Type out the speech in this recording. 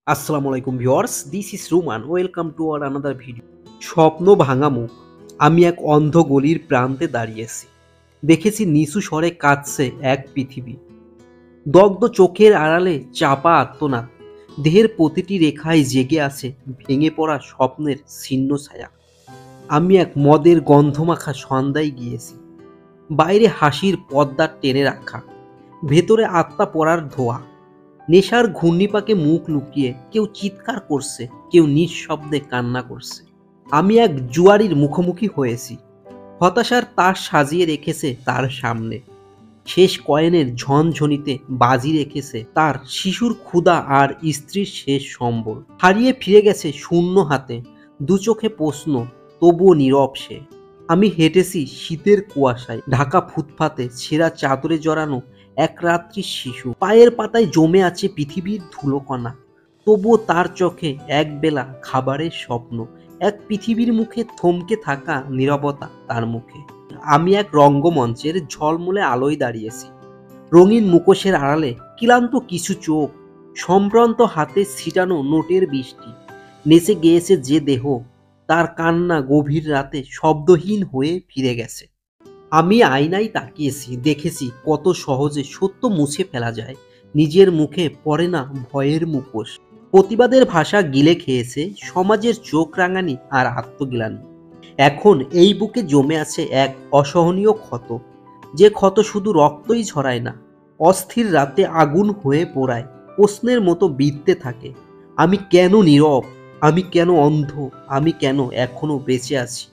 আসসালামু আলাইকুম viewers, this is Ruman. Welcome to our another video. স্বপ্ন ভাঙা মুখ। আমি এক অন্ধ গলির প্রান্তে দাঁড়িয়েছি। দেখেছি নিচু স্বরে কাঁদছে এক পৃথিবী। দগ্ধ চোখের আড়ালে চাপা আর্তনাদ। দেহের প্রতিটি রেখায় জেগে আছে ভেঙে পড়া স্বপ্নের ছিন্ন ছায়া। আমি এক মদের গন্ধমাখা সন্ধ্যায় গিয়েছি। বাইরে হাসির পর্দা টেনে রাখা, ভেতরে আত্মা পড়ার ধোঁয়া। নেশার ঘূর্ণিপাকে মুখ লুকিয়ে কেউ চিৎকার করছে, কেউ নিঃশব্দে কান্না করছে। আমি এক জুয়ারির মুখোমুখি হয়েছি। হতাশার তাস সাজিয়ে রেখেছে তার সামনে। শেষ কয়েনের ঝনঝনিতে বাজি রেখেছে তার শিশুর ক্ষুধা আর স্ত্রীর শেষ সম্বল। হারিয়ে ফিরে গেছে শূন্য হাতে, দু চোখে প্রশ্ন, তবুও নীরব সে। আমি হেঁটেছি শীতের কুয়াশায় ঢাকা ফুটপাতে, ছেঁড়া চাদরে জড়ানো এক রাত্রির শিশু। পায়ের পাতায় জমে আছে পৃথিবীর ধুলোকণা, তবুও তার চোখে একবেলা খাবারের স্বপ্ন। এক পৃথিবীর মুখে থমকে থাকা নীরবতা তার মুখে। আমি এক রঙ্গমঞ্চের ঝলমলে আলোয় দাঁড়িয়েছি। রঙিন মুখোশের আড়ালে ক্লান্ত কিছু চোখ, সম্ভ্রান্ত হাতে ছিটানো নোটের বৃষ্টি। নেচে গিয়েছে যে দেহ, তার কান্না গভীর রাতে শব্দহীন হয়ে ফিরে গেছে। আমি আয়নায় তাকিয়েছি, দেখেছি কত সহজে সত্য মুছে ফেলা যায়। নিজের মুখে পড়ে না ভয়ের মুখোশ। প্রতিবাদের ভাষা গিলে খেয়েছে সমাজের চোখ রাঙানি আর আত্মগ্লানি। এখন এই বুকে জমে আছে এক অসহনীয় ক্ষত, যে ক্ষত শুধু রক্তই ঝরায় না, অস্থির রাতে আগুন হয়ে পোড়ায়, প্রশ্নের মতো বিঁধতে থাকে। আমি কেন নীরব? আমি কেন অন্ধ? আমি কেন এখনো বেঁচে আছি?